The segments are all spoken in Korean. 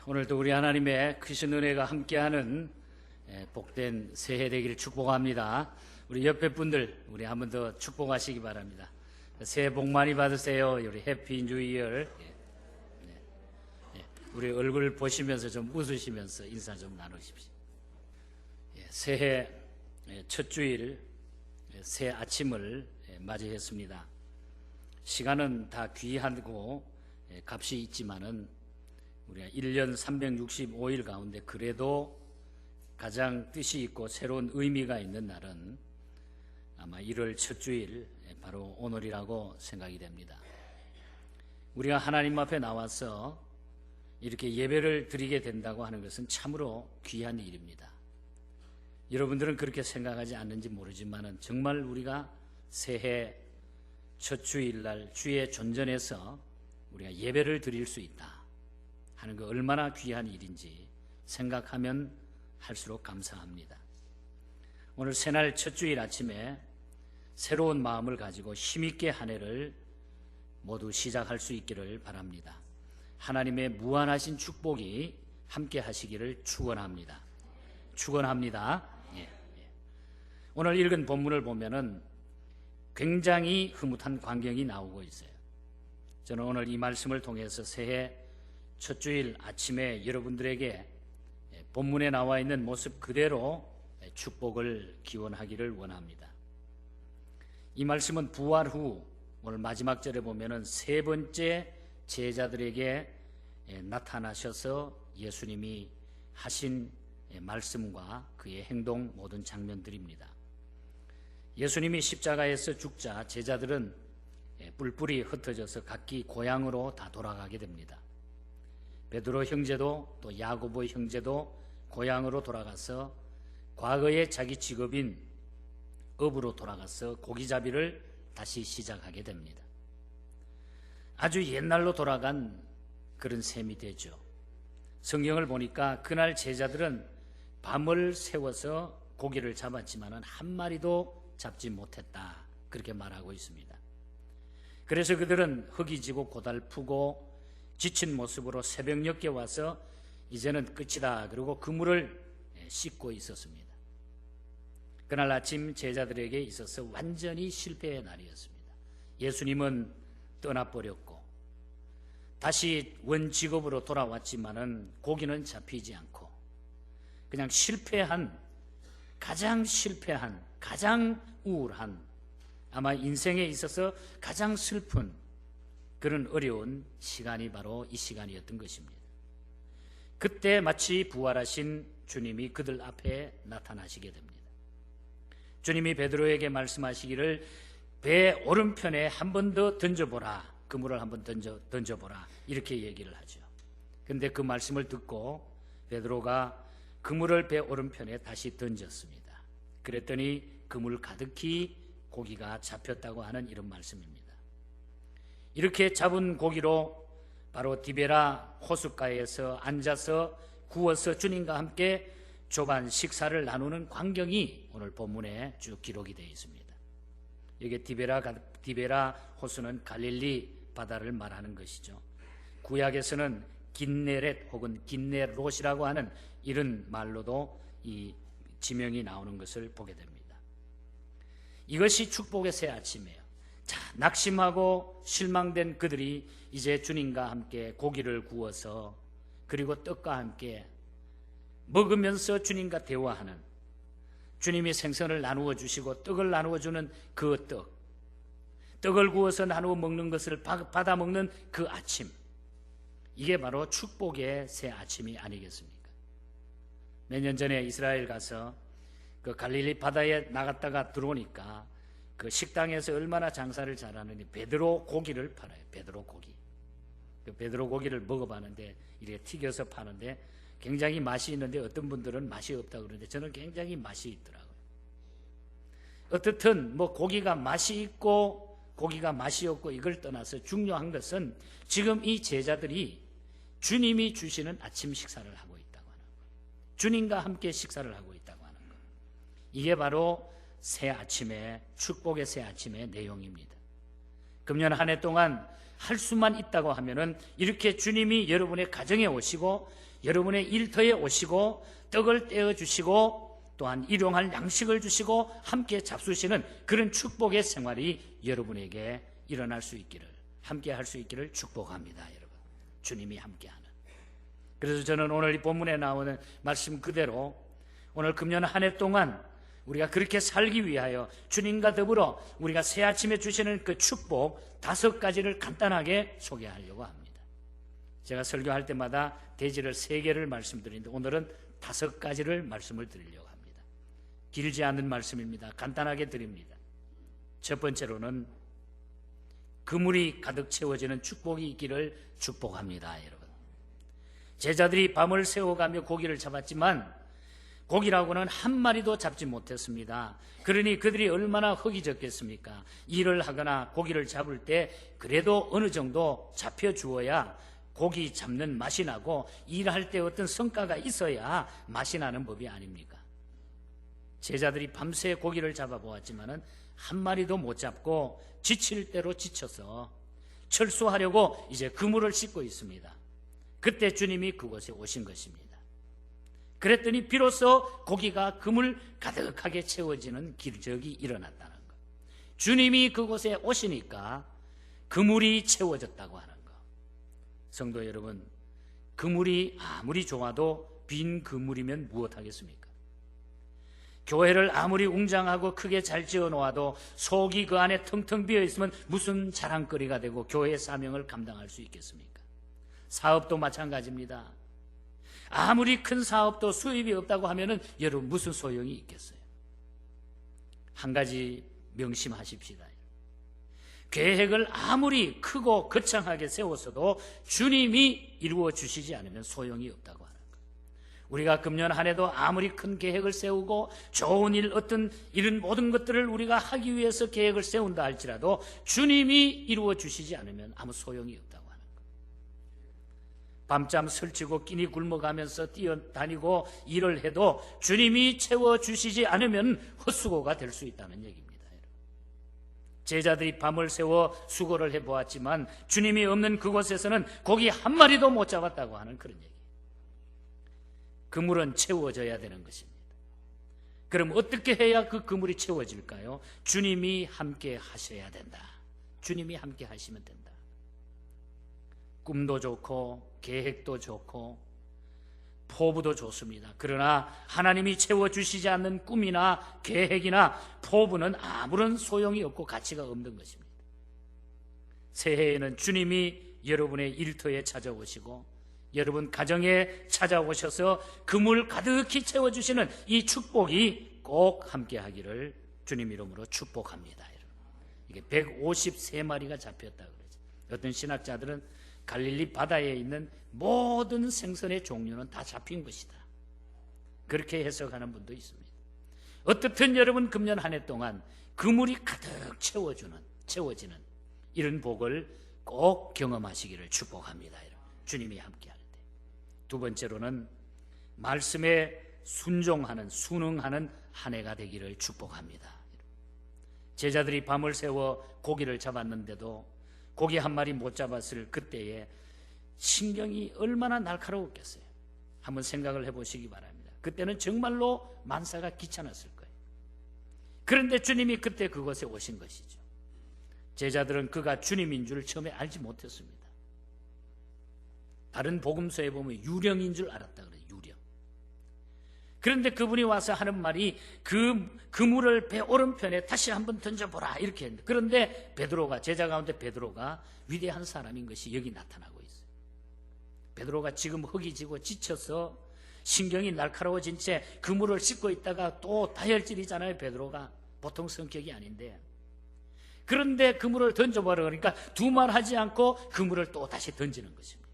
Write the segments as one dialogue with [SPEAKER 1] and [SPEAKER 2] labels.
[SPEAKER 1] 오늘도 우리 하나님의 크신 은혜가 함께하는 복된 새해 되기를 축복합니다. 우리 옆에 분들 우리 한 번 더 축복하시기 바랍니다. 새해 복 많이 받으세요. 우리 해피 뉴 이어. 우리 얼굴 보시면서 좀 웃으시면서 인사 좀 나누십시오. 새해 첫 주일 새 아침을 맞이했습니다. 시간은 다 귀하고 값이 있지만은 우리가 1년 365일 가운데 그래도 가장 뜻이 있고 새로운 의미가 있는 날은 아마 1월 첫 주일 바로 오늘이라고 생각이 됩니다. 우리가 하나님 앞에 나와서 이렇게 예배를 드리게 된다고 하는 것은 참으로 귀한 일입니다. 여러분들은 그렇게 생각하지 않는지 모르지만 정말 우리가 새해 첫 주일날 주의 존전에서 우리가 예배를 드릴 수 있다 하는 거 얼마나 귀한 일인지 생각하면 할수록 감사합니다. 오늘 새날 첫 주일 아침에 새로운 마음을 가지고 힘있게 한 해를 모두 시작할 수 있기를 바랍니다. 하나님의 무한하신 축복이 함께 하시기를 축원합니다. 오늘 읽은 본문을 보면은 굉장히 흐뭇한 광경이 나오고 있어요. 저는 오늘 이 말씀을 통해서 새해 첫 주일 아침에 여러분들에게 본문에 나와 있는 모습 그대로 축복을 기원하기를 원합니다. 이 말씀은 부활 후 오늘 마지막 절에 보면은 세 번째 제자들에게 나타나셔서 예수님이 하신 말씀과 그의 행동 모든 장면들입니다. 예수님이 십자가에서 죽자 제자들은 뿔뿔이 흩어져서 각기 고향으로 다 돌아가게 됩니다. 베드로 형제도 또 야고보 형제도 고향으로 돌아가서 과거의 자기 직업인 업으로 돌아가서 고기잡이를 다시 시작하게 됩니다. 아주 옛날로 돌아간 그런 셈이 되죠. 성경을 보니까 그날 제자들은 밤을 새워서 고기를 잡았지만 한 마리도 잡지 못했다 그렇게 말하고 있습니다. 그래서 그들은 허기지고 고달프고 지친 모습으로 새벽녘에 와서 이제는 끝이다 그리고 그물을 씻고 있었습니다. 그날 아침 제자들에게 있어서 완전히 실패의 날이었습니다. 예수님은 떠나버렸고 다시 원직업으로 돌아왔지만은 고기는 잡히지 않고 그냥 가장 실패한 가장 우울한 아마 인생에 있어서 가장 슬픈 그런 어려운 시간이 바로 이 시간이었던 것입니다. 그때 마치 부활하신 주님이 그들 앞에 나타나시게 됩니다. 주님이 베드로에게 말씀하시기를 배 오른편에 한 번 더 던져보라, 그물을 한번 던져보라 이렇게 얘기를 하죠. 그런데 그 말씀을 듣고 베드로가 그물을 배 오른편에 다시 던졌습니다. 그랬더니 그물 가득히 고기가 잡혔다고 하는 이런 말씀입니다. 이렇게 잡은 고기로 바로 디베라 호숫가에서 앉아서 구워서 주님과 함께 조반 식사를 나누는 광경이 오늘 본문에 쭉 기록이 되어 있습니다. 여기 디베라 호수는 갈릴리 바다를 말하는 것이죠. 구약에서는 긴네렛 혹은 긴네롯이라고 하는 이런 말로도 이 지명이 나오는 것을 보게 됩니다. 이것이 축복의 새 아침이에요. 자, 낙심하고 실망된 그들이 이제 주님과 함께 고기를 구워서 그리고 떡과 함께 먹으면서 주님과 대화하는, 주님이 생선을 나누어 주시고 떡을 나누어 주는 그 떡을 구워서 나누어 먹는 것을 받아 먹는 그 아침, 이게 바로 축복의 새 아침이 아니겠습니까? 몇 년 전에 이스라엘 가서 그 갈릴리 바다에 나갔다가 들어오니까 그 식당에서 얼마나 장사를 잘하느니 베드로 고기를 팔아요. 베드로 고기. 그 베드로 고기를 먹어봤는데 이렇게 튀겨서 파는데 굉장히 맛이 있는데 어떤 분들은 맛이 없다고 그러는데 저는 굉장히 맛이 있더라고요. 어떻든 뭐 고기가 맛이 있고 고기가 맛이 없고 이걸 떠나서 중요한 것은 지금 이 제자들이 주님이 주시는 아침 식사를 하고 있다고 하는 거예요. 주님과 함께 식사를 하고 있다고 하는 거예요. 이게 바로 새 아침의 축복의 새 아침의 내용입니다. 금년 한 해 동안 할 수만 있다고 하면은 이렇게 주님이 여러분의 가정에 오시고 여러분의 일터에 오시고 떡을 떼어 주시고 또한 일용할 양식을 주시고 함께 잡수시는 그런 축복의 생활이 여러분에게 일어날 수 있기를, 함께 할 수 있기를 축복합니다. 여러분, 주님이 함께하는. 그래서 저는 오늘 이 본문에 나오는 말씀 그대로 오늘 금년 한 해 동안 우리가 그렇게 살기 위하여 주님과 더불어 우리가 새 아침에 주시는 그 축복 5가지를 간단하게 소개하려고 합니다. 제가 설교할 때마다 대지를 3개를 말씀드리는데 오늘은 5가지를 말씀을 드리려고 합니다. 길지 않은 말씀입니다. 간단하게 드립니다. 첫 번째로는 그물이 가득 채워지는 축복이 있기를 축복합니다. 여러분, 제자들이 밤을 새워가며 고기를 잡았지만 고기라고는 한 마리도 잡지 못했습니다. 그러니 그들이 얼마나 허기졌겠습니까? 일을 하거나 고기를 잡을 때 그래도 어느 정도 잡혀주어야 고기 잡는 맛이 나고 일할 때 어떤 성과가 있어야 맛이 나는 법이 아닙니까? 제자들이 밤새 고기를 잡아보았지만 한 마리도 못 잡고 지칠 대로 지쳐서 철수하려고 이제 그물을 씻고 있습니다. 그때 주님이 그곳에 오신 것입니다. 그랬더니 비로소 고기가 그물 가득하게 채워지는 기적이 일어났다는 것. 주님이 그곳에 오시니까 그물이 채워졌다고 하는 것. 성도 여러분, 그물이 아무리 좋아도 빈 그물이면 무엇하겠습니까? 교회를 아무리 웅장하고 크게 잘 지어놓아도 속이 그 안에 텅텅 비어있으면 무슨 자랑거리가 되고 교회의 사명을 감당할 수 있겠습니까? 사업도 마찬가지입니다. 아무리 큰 사업도 수입이 없다고 하면은 여러분 무슨 소용이 있겠어요? 한 가지 명심하십시다. 계획을 아무리 크고 거창하게 세웠어도 주님이 이루어 주시지 않으면 소용이 없다고 하는 거예요. 우리가 금년 한 해도 아무리 큰 계획을 세우고 좋은 일, 어떤 이런 모든 것들을 우리가 하기 위해서 계획을 세운다 할지라도 주님이 이루어 주시지 않으면 아무 소용이 없다고 하는 거예요. 밤잠 설치고 끼니 굶어가면서 뛰어다니고 일을 해도 주님이 채워주시지 않으면 헛수고가 될 수 있다는 얘기입니다. 제자들이 밤을 새워 수고를 해보았지만 주님이 없는 그곳에서는 고기 한 마리도 못 잡았다고 하는 그런 얘기. 그물은 채워져야 되는 것입니다. 그럼 어떻게 해야 그 그물이 채워질까요? 주님이 함께 하셔야 된다. 주님이 함께 하시면 된다. 꿈도 좋고 계획도 좋고 포부도 좋습니다. 그러나 하나님이 채워주시지 않는 꿈이나 계획이나 포부는 아무런 소용이 없고 가치가 없는 것입니다. 새해에는 주님이 여러분의 일터에 찾아오시고 여러분 가정에 찾아오셔서 그물 가득히 채워주시는 이 축복이 꼭 함께하기를 주님 이름으로 축복합니다. 이게 153마리가 잡혔다고 그러죠. 어떤 신학자들은 갈릴리 바다에 있는 모든 생선의 종류는 다 잡힌 것이다, 그렇게 해석하는 분도 있습니다. 어떻든 여러분 금년 한 해 동안 그물이 가득 채워지는 이런 복을 꼭 경험하시기를 축복합니다. 주님이 함께할 때. 두 번째로는 말씀에 순응하는 한 해가 되기를 축복합니다. 제자들이 밤을 새워 고기를 잡았는데도 고기 한 마리 못 잡았을 그때에 신경이 얼마나 날카로웠겠어요. 한번 생각을 해보시기 바랍니다. 그때는 정말로 만사가 귀찮았을 거예요. 그런데 주님이 그때 그곳에 오신 것이죠. 제자들은 그가 주님인 줄 처음에 알지 못했습니다. 다른 복음서에 보면 유령인 줄 알았다 그래요. 유령. 그런데 그분이 와서 하는 말이 그 그물을 배 오른편에 다시 한번 던져보라 이렇게 했는데, 그런데 베드로가, 제자 가운데 베드로가 위대한 사람인 것이 여기 나타나고 있어요. 베드로가 지금 허기지고 지쳐서 신경이 날카로워진 채 그물을 씻고 있다가 또 다혈질이잖아요. 베드로가 보통 성격이 아닌데, 그런데 그물을 던져보라 그러니까 두말 하지 않고 그물을 또 다시 던지는 것입니다.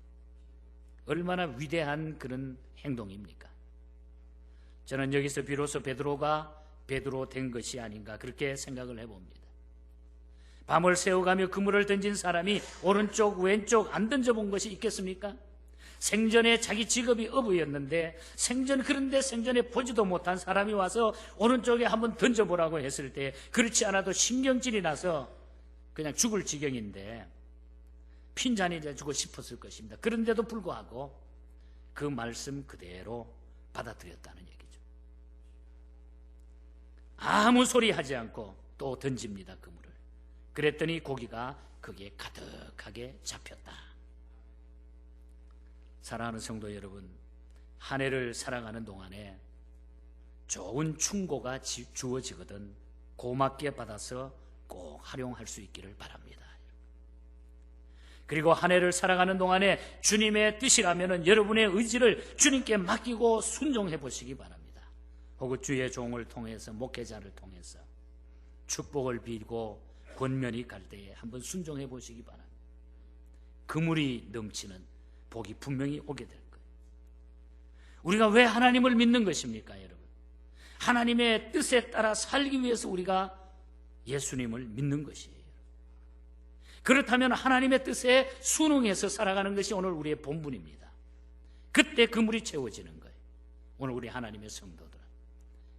[SPEAKER 1] 얼마나 위대한 그런 행동입니까? 저는 여기서 비로소 베드로가 베드로 된 것이 아닌가 그렇게 생각을 해봅니다. 밤을 새워가며 그물을 던진 사람이 오른쪽 왼쪽 안 던져본 것이 있겠습니까? 생전에 자기 직업이 어부였는데 그런데 생전에 보지도 못한 사람이 와서 오른쪽에 한번 던져보라고 했을 때 그렇지 않아도 신경질이 나서 그냥 죽을 지경인데 핀잔이 되주고 싶었을 것입니다. 그런데도 불구하고 그 말씀 그대로 받아들였다는 얘기죠. 아무 소리 하지 않고 또 던집니다, 그물을. 그랬더니 고기가 거기에 가득하게 잡혔다. 사랑하는 성도 여러분, 한 해를 살아가는 동안에 좋은 충고가 주어지거든 고맙게 받아서 꼭 활용할 수 있기를 바랍니다. 그리고 한 해를 살아가는 동안에 주님의 뜻이라면 여러분의 의지를 주님께 맡기고 순종해 보시기 바랍니다. 혹은 주의 종을 통해서, 목회자를 통해서 축복을 빌고 권면이 갈 때에 한번 순종해 보시기 바랍니다. 그물이 넘치는 복이 분명히 오게 될 거예요. 우리가 왜 하나님을 믿는 것입니까, 여러분? 하나님의 뜻에 따라 살기 위해서 우리가 예수님을 믿는 것이에요. 그렇다면 하나님의 뜻에 순응해서 살아가는 것이 오늘 우리의 본분입니다. 그때 그물이 채워지는 거예요, 오늘 우리 하나님의 성도들은.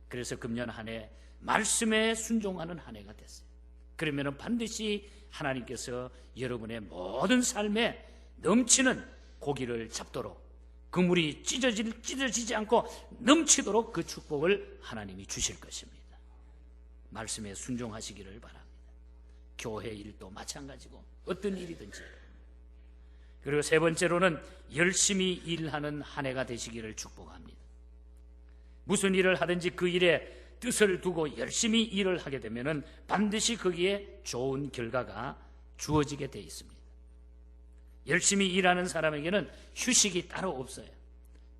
[SPEAKER 1] 그래서 금년 한 해 말씀에 순종하는 한 해가 됐어요. 그러면 반드시 하나님께서 여러분의 모든 삶에 넘치는 고기를 잡도록, 그물이 찢어지지 않고 넘치도록 그 축복을 하나님이 주실 것입니다. 말씀에 순종하시기를 바랍니다. 교회 일도 마찬가지고 어떤 일이든지. 그리고 세 번째로는 열심히 일하는 한 해가 되시기를 축복합니다. 무슨 일을 하든지 그 일에 뜻을 두고 열심히 일을 하게 되면 반드시 거기에 좋은 결과가 주어지게 되어 있습니다. 열심히 일하는 사람에게는 휴식이 따로 없어요.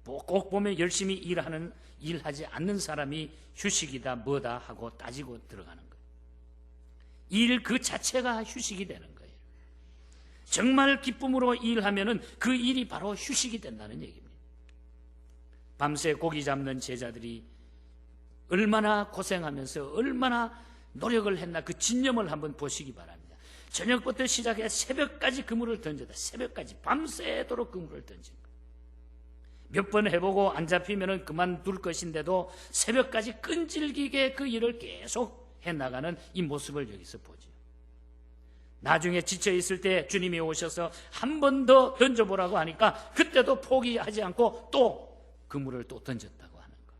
[SPEAKER 1] 꼭 보면 열심히 일하지 않는 사람이 휴식이다 뭐다 하고 따지고 들어가는 거예요. 일 그 자체가 휴식이 되는 거예요. 정말 기쁨으로 일하면은 그 일이 바로 휴식이 된다는 얘기입니다. 밤새 고기 잡는 제자들이 얼마나 고생하면서 얼마나 노력을 했나, 그 진념을 한번 보시기 바랍니다. 저녁부터 시작해 새벽까지 그물을 던졌다. 새벽까지 밤새도록 그물을 던진 거예요. 몇 번 해보고 안 잡히면 그만둘 것인데도 새벽까지 끈질기게 그 일을 계속 해나가는 이 모습을 여기서 보죠. 나중에 지쳐있을 때 주님이 오셔서 한 번 더 던져보라고 하니까 그때도 포기하지 않고 또 그물을 또 던졌다고 하는 거.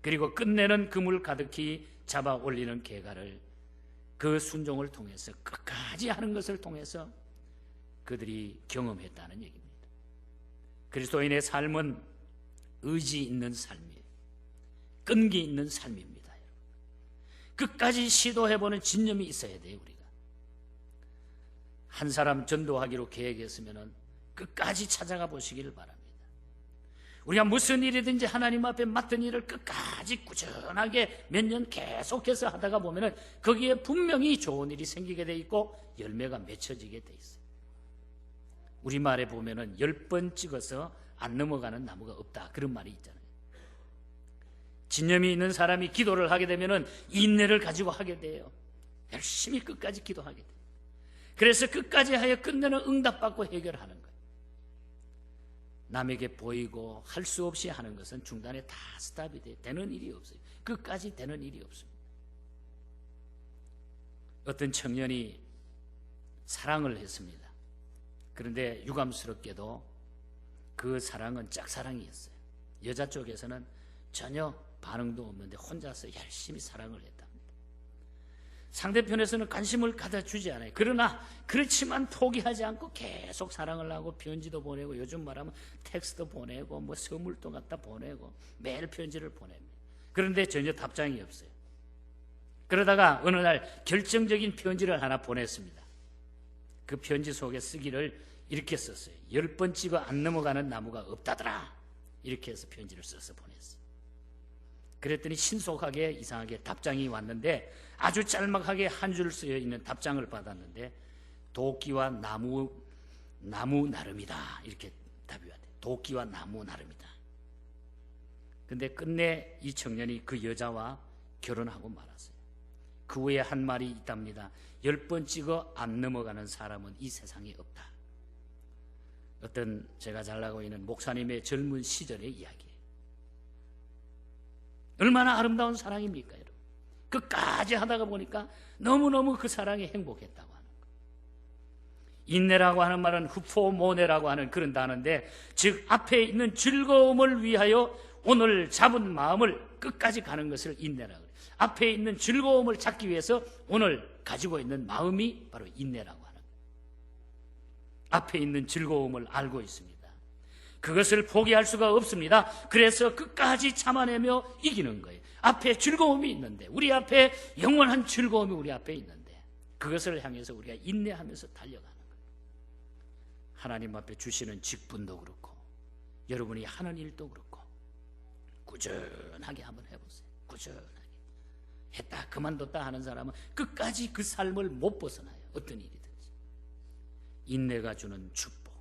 [SPEAKER 1] 그리고 끝내는 그물 가득히 잡아 올리는 계가를 그 순종을 통해서 끝까지 하는 것을 통해서 그들이 경험했다는 얘기입니다. 그리스도인의 삶은 의지 있는 삶이에요. 끈기 있는 삶입니다. 끝까지 시도해보는 진념이 있어야 돼요. 우리가 한 사람 전도하기로 계획했으면 끝까지 찾아가 보시기를 바랍니다. 우리가 무슨 일이든지 하나님 앞에 맡은 일을 끝까지 꾸준하게 몇 년 계속해서 하다가 보면 거기에 분명히 좋은 일이 생기게 돼 있고 열매가 맺혀지게 돼 있어요. 우리말에 보면 10번 찍어서 안 넘어가는 나무가 없다, 그런 말이 있잖아요. 진념이 있는 사람이 기도를 하게 되면 인내를 가지고 하게 돼요. 열심히 끝까지 기도하게 돼요. 그래서 끝까지 하여 끝내는 응답받고 해결하는 거예요. 남에게 보이고 할 수 없이 하는 것은 중간에 다 스탑이 돼요. 되는 일이 없어요. 끝까지 되는 일이 없습니다. 어떤 청년이 사랑을 했습니다. 그런데 유감스럽게도 그 사랑은 짝사랑이었어요. 여자 쪽에서는 전혀 반응도 없는데 혼자서 열심히 사랑을 했답니다. 상대편에서는 관심을 가져주지 않아요. 그러나 그렇지만 포기하지 않고 계속 사랑을 하고 편지도 보내고, 요즘 말하면 텍스트 보내고 뭐 선물도 갖다 보내고 매일 편지를 보냅니다. 그런데 전혀 답장이 없어요. 그러다가 어느 날 결정적인 편지를 하나 보냈습니다. 그 편지 속에 쓰기를 이렇게 썼어요. 10번 찍어 안 넘어가는 나무가 없다더라. 이렇게 해서 편지를 써서 보냈어요. 그랬더니 신속하게 이상하게 답장이 왔는데 아주 짤막하게 한 줄 쓰여 있는 답장을 받았는데 도끼와 나무 나름이다, 이렇게 답이 왔대요. 도끼와 나무 나름이다. 근데 끝내 이 청년이 그 여자와 결혼하고 말았어요. 그 후에 한 말이 있답니다. 10번 찍어 안 넘어가는 사람은 이 세상에 없다. 어떤 제가 잘 알고 있는 목사님의 젊은 시절의 이야기예요. 얼마나 아름다운 사랑입니까, 여러분? 끝까지 하다가 보니까 너무너무 그 사랑이 행복했다고 하는 거예요. 인내라고 하는 말은 후포모네라고 하는 그런 단어인데, 즉 앞에 있는 즐거움을 위하여 오늘 잡은 마음을 끝까지 가는 것을 인내라고 해요. 앞에 있는 즐거움을 찾기 위해서 오늘 가지고 있는 마음이 바로 인내라고 하는 거예요. 앞에 있는 즐거움을 알고 있습니다. 그것을 포기할 수가 없습니다. 그래서 끝까지 참아내며 이기는 거예요. 앞에 즐거움이 있는데, 우리 앞에 영원한 즐거움이 우리 앞에 있는데, 그것을 향해서 우리가 인내하면서 달려가는 거예요. 하나님 앞에 주시는 직분도 그렇고 여러분이 하는 일도 그렇고 꾸준하게 한번 해보세요. 꾸준하게 했다 그만뒀다 하는 사람은 끝까지 그 삶을 못 벗어나요. 어떤 일이든지. 인내가 주는 축복.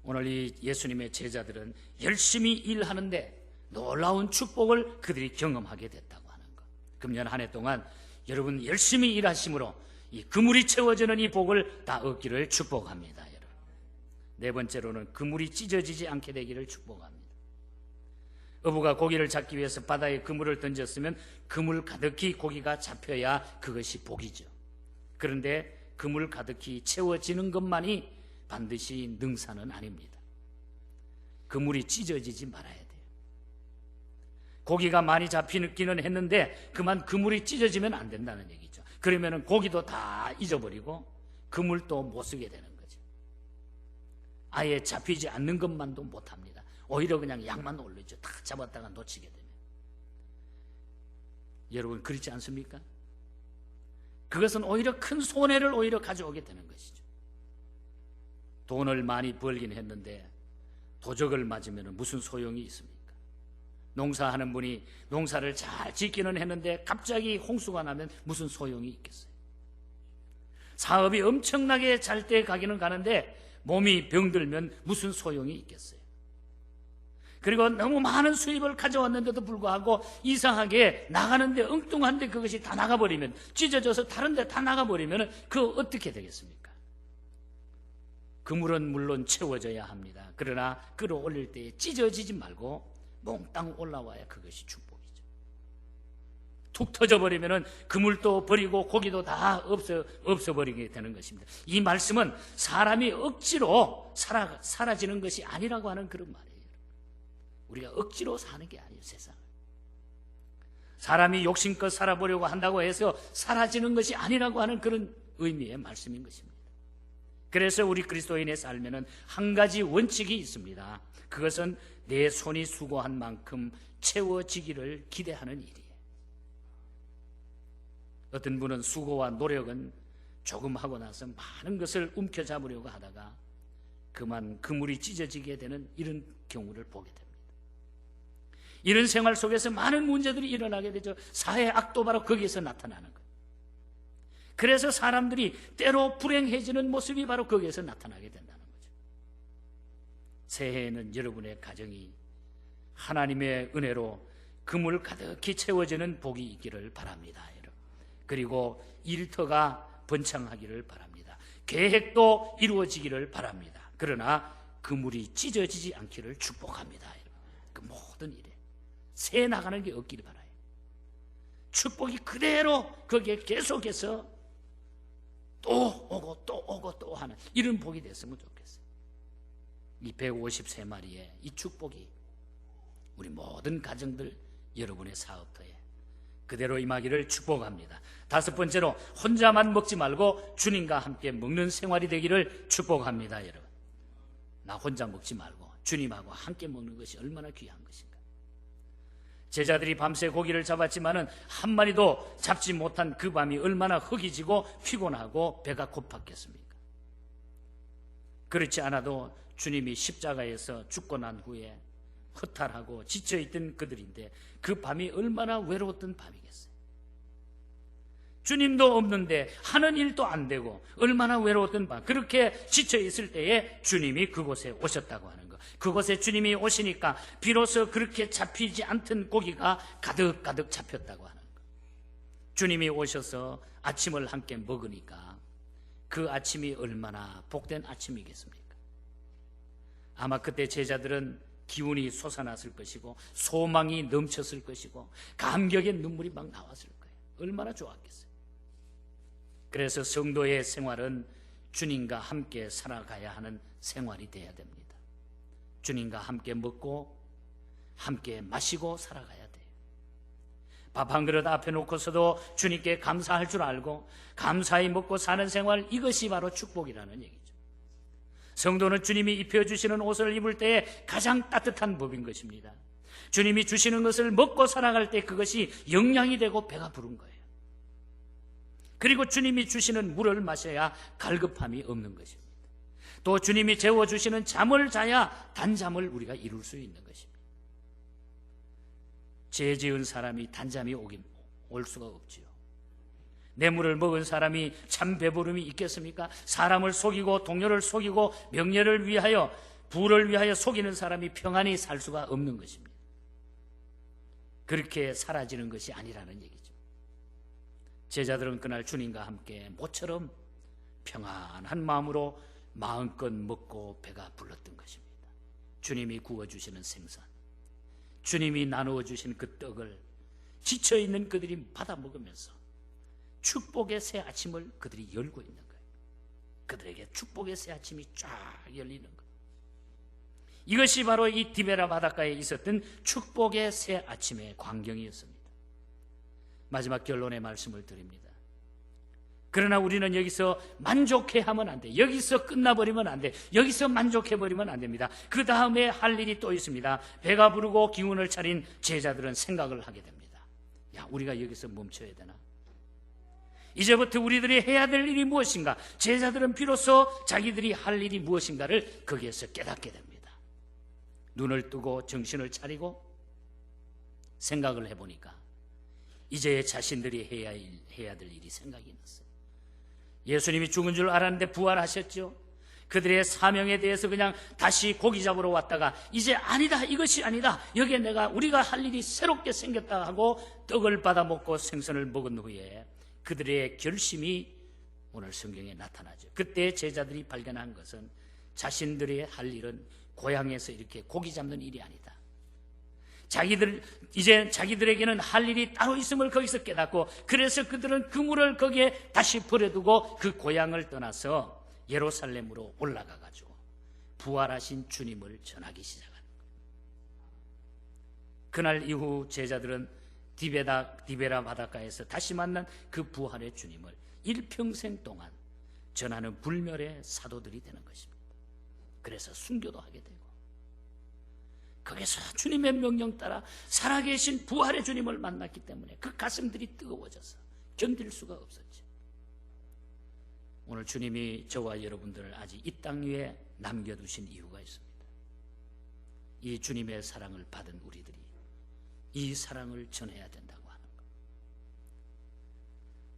[SPEAKER 1] 오늘 이 예수님의 제자들은 열심히 일하는데 놀라운 축복을 그들이 경험하게 됐다고 하는 것. 금년 한 해 동안 여러분 열심히 일하심으로 이 그물이 채워지는 이 복을 다 얻기를 축복합니다. 여러분. 네 번째로는 그물이 찢어지지 않게 되기를 축복합니다. 어부가 고기를 잡기 위해서 바다에 그물을 던졌으면 그물 가득히 고기가 잡혀야 그것이 복이죠. 그런데 그물 가득히 채워지는 것만이 반드시 능사는 아닙니다. 그물이 찢어지지 말아야 돼요. 고기가 많이 잡히기는 했는데 그만 그물이 찢어지면 안 된다는 얘기죠. 그러면 고기도 다 잊어버리고 그물도 못 쓰게 되는 거죠. 아예 잡히지 않는 것만도 못합니다. 오히려 그냥 양만 올리죠. 다 잡았다가 놓치게 되면. 여러분 그렇지 않습니까? 그것은 오히려 큰 손해를 오히려 가져오게 되는 것이죠. 돈을 많이 벌긴 했는데 도적을 맞으면 무슨 소용이 있습니까? 농사하는 분이 농사를 잘 짓기는 했는데 갑자기 홍수가 나면 무슨 소용이 있겠어요? 사업이 엄청나게 잘 돼 가기는 가는데 몸이 병들면 무슨 소용이 있겠어요? 그리고 너무 많은 수입을 가져왔는데도 불구하고 이상하게 나가는데 엉뚱한데 그것이 다 나가버리면, 찢어져서 다른 데 다 나가버리면 그거 어떻게 되겠습니까? 그물은 물론 채워져야 합니다. 그러나 끌어올릴 때 찢어지지 말고 몽땅 올라와야 그것이 축복이죠. 툭 터져버리면 그물도 버리고 고기도 다 없어버리게 되는 것입니다. 이 말씀은 사람이 억지로 사라지는 것이 아니라고 하는 그런 말이에요. 우리가 억지로 사는 게 아니에요. 세상을. 사람이 욕심껏 살아보려고 한다고 해서 사라지는 것이 아니라고 하는 그런 의미의 말씀인 것입니다. 그래서 우리 그리스도인의 삶에는 한 가지 원칙이 있습니다. 그것은 내 손이 수고한 만큼 채워지기를 기대하는 일이에요. 어떤 분은 수고와 노력은 조금 하고 나서 많은 것을 움켜잡으려고 하다가 그만 그물이 찢어지게 되는 이런 경우를 보게 됩니다. 이런 생활 속에서 많은 문제들이 일어나게 되죠. 사회 악도 바로 거기에서 나타나는 거예요. 그래서 사람들이 때로 불행해지는 모습이 바로 거기에서 나타나게 된다는 거죠. 새해에는 여러분의 가정이 하나님의 은혜로 그물 가득히 채워지는 복이 있기를 바랍니다. 그리고 일터가 번창하기를 바랍니다. 계획도 이루어지기를 바랍니다. 그러나 그물이 찢어지지 않기를 축복합니다. 그 모든 일에 새 나가는 게 없기를 바라요. 축복이 그대로 거기에 계속해서 또 오고 또 오고 또 하는 이런 복이 됐으면 좋겠어요. 이 153마리의 이 축복이 우리 모든 가정들, 여러분의 사업터에 그대로 임하기를 축복합니다. 다섯 번째로 혼자만 먹지 말고 주님과 함께 먹는 생활이 되기를 축복합니다. 여러분, 나 혼자 먹지 말고 주님하고 함께 먹는 것이 얼마나 귀한 것인가. 제자들이 밤새 고기를 잡았지만은 한 마리도 잡지 못한 그 밤이 얼마나 허기지고 피곤하고 배가 고팠겠습니까? 그렇지 않아도 주님이 십자가에서 죽고 난 후에 허탈하고 지쳐있던 그들인데 그 밤이 얼마나 외로웠던 밤이겠어요. 주님도 없는데 하는 일도 안 되고 얼마나 외로웠던 밤. 그렇게 지쳐있을 때에 주님이 그곳에 오셨다고 하는 것. 그곳에 주님이 오시니까 비로소 그렇게 잡히지 않던 고기가 가득가득 잡혔다고 하는 것. 주님이 오셔서 아침을 함께 먹으니까 그 아침이 얼마나 복된 아침이겠습니까? 아마 그때 제자들은 기운이 솟아났을 것이고 소망이 넘쳤을 것이고 감격의 눈물이 막 나왔을 거예요. 얼마나 좋았겠어요. 그래서 성도의 생활은 주님과 함께 살아가야 하는 생활이 되어야 됩니다. 주님과 함께 먹고 함께 마시고 살아가야 돼요. 밥 한 그릇 앞에 놓고서도 주님께 감사할 줄 알고 감사히 먹고 사는 생활, 이것이 바로 축복이라는 얘기죠. 성도는 주님이 입혀주시는 옷을 입을 때에 가장 따뜻한 법인 것입니다. 주님이 주시는 것을 먹고 살아갈 때 그것이 영양이 되고 배가 부른 거예요. 그리고 주님이 주시는 물을 마셔야 갈급함이 없는 것입니다. 또 주님이 재워주시는 잠을 자야 단잠을 우리가 이룰 수 있는 것입니다. 죄 지은 사람이 단잠이 올 수가 없지요. 뇌물을 먹은 사람이 참 배부름이 있겠습니까? 사람을 속이고 동료를 속이고 명예를 위하여 부를 위하여 속이는 사람이 평안히 살 수가 없는 것입니다. 그렇게 사라지는 것이 아니라는 얘기죠. 제자들은 그날 주님과 함께 모처럼 평안한 마음으로 마음껏 먹고 배가 불렀던 것입니다. 주님이 구워주시는 생선, 주님이 나누어 주신 그 떡을 지쳐있는 그들이 받아 먹으면서 축복의 새 아침을 그들이 열고 있는 거예요. 그들에게 축복의 새 아침이 쫙 열리는 거예요. 이것이 바로 이 디베라 바닷가에 있었던 축복의 새 아침의 광경이었습니다. 마지막 결론의 말씀을 드립니다. 그러나 우리는 여기서 만족해하면 안 돼. 여기서 끝나버리면 안 돼. 여기서 만족해버리면 안 됩니다. 그 다음에 할 일이 또 있습니다. 배가 부르고 기운을 차린 제자들은 생각을 하게 됩니다. 야, 우리가 여기서 멈춰야 되나? 이제부터 우리들이 해야 될 일이 무엇인가? 제자들은 비로소 자기들이 할 일이 무엇인가를 거기에서 깨닫게 됩니다. 눈을 뜨고 정신을 차리고 생각을 해보니까 이제 자신들이 해야 될 일이 생각이 났어요. 예수님이 죽은 줄 알았는데 부활하셨죠. 그들의 사명에 대해서 그냥 다시 고기 잡으러 왔다가 이제 아니다, 이것이 아니다, 여기에 우리가 할 일이 새롭게 생겼다 하고 떡을 받아 먹고 생선을 먹은 후에 그들의 결심이 오늘 성경에 나타나죠. 그때 제자들이 발견한 것은 자신들의 할 일은 고향에서 이렇게 고기 잡는 일이 아니다. 이제 자기들에게는 할 일이 따로 있음을 거기서 깨닫고, 그래서 그들은 그물을 거기에 다시 버려두고 그 고향을 떠나서 예루살렘으로 올라가가지고 부활하신 주님을 전하기 시작합니다. 그날 이후 제자들은 디베라 바닷가에서 다시 만난 그 부활의 주님을 일평생 동안 전하는 불멸의 사도들이 되는 것입니다. 그래서 순교도 하게 되고 거기서 주님의 명령 따라 살아계신 부활의 주님을 만났기 때문에 그 가슴들이 뜨거워져서 견딜 수가 없었죠. 오늘 주님이 저와 여러분들을 아직 이 땅 위에 남겨두신 이유가 있습니다. 이 주님의 사랑을 받은 우리들이 이 사랑을 전해야 된다고 하는 것.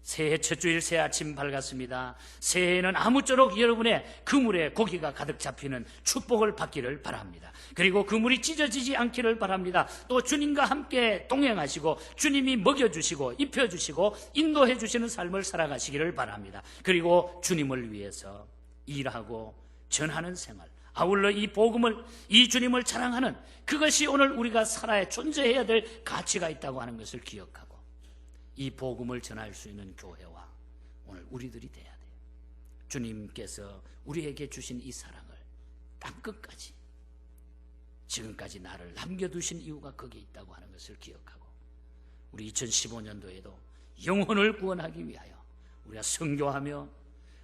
[SPEAKER 1] 새해 첫 주일 새 아침 밝았습니다. 새해에는 아무쪼록 여러분의 그물에 고기가 가득 잡히는 축복을 받기를 바랍니다. 그리고 그물이 찢어지지 않기를 바랍니다. 또 주님과 함께 동행하시고 주님이 먹여주시고 입혀주시고 인도해 주시는 삶을 살아가시기를 바랍니다. 그리고 주님을 위해서 일하고 전하는 생활, 아울러 이 복음을, 이 주님을 자랑하는, 그것이 오늘 우리가 살아야 존재해야 될 가치가 있다고 하는 것을 기억하고 이 복음을 전할 수 있는 교회와 오늘 우리들이 돼야 돼요. 주님께서 우리에게 주신 이 사랑을 땅끝까지, 지금까지 나를 남겨두신 이유가 거기에 있다고 하는 것을 기억하고 우리 2015년도에도 영혼을 구원하기 위하여 우리가 선교하며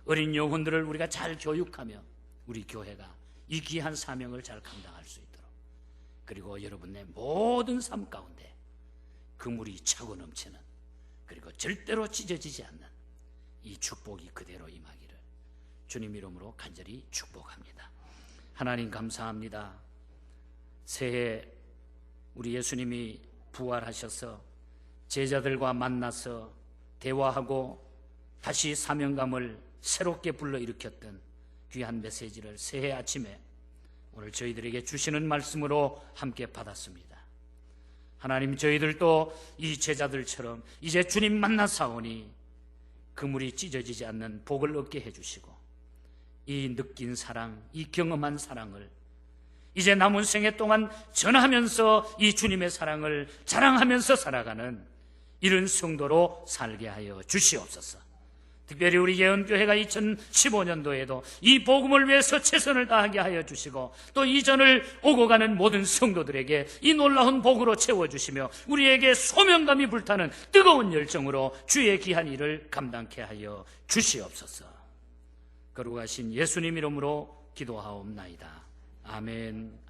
[SPEAKER 1] 어린 영혼들을 우리가 잘 교육하며 우리 교회가 이 귀한 사명을 잘 감당할 수 있도록, 그리고 여러분의 모든 삶 가운데 그물이 차고 넘치는, 그리고 절대로 찢어지지 않는 이 축복이 그대로 임하기를 주님 이름으로 간절히 축복합니다. 하나님 감사합니다. 새해 우리 예수님이 부활하셔서 제자들과 만나서 대화하고 다시 사명감을 새롭게 불러일으켰던 귀한 메시지를 새해 아침에 오늘 저희들에게 주시는 말씀으로 함께 받았습니다. 하나님, 저희들도 이 제자들처럼 이제 주님 만나사오니 그물이 찢어지지 않는 복을 얻게 해주시고 이 느낀 사랑, 이 경험한 사랑을 이제 남은 생애 동안 전하면서 이 주님의 사랑을 자랑하면서 살아가는 이런 성도로 살게 하여 주시옵소서. 특별히 우리 예언교회가 2015년도에도 이 복음을 위해서 최선을 다하게 하여 주시고 또 이전을 오고 가는 모든 성도들에게 이 놀라운 복으로 채워주시며 우리에게 소명감이 불타는 뜨거운 열정으로 주의 귀한 일을 감당케 하여 주시옵소서. 거룩하신 예수님 이름으로 기도하옵나이다. 아멘.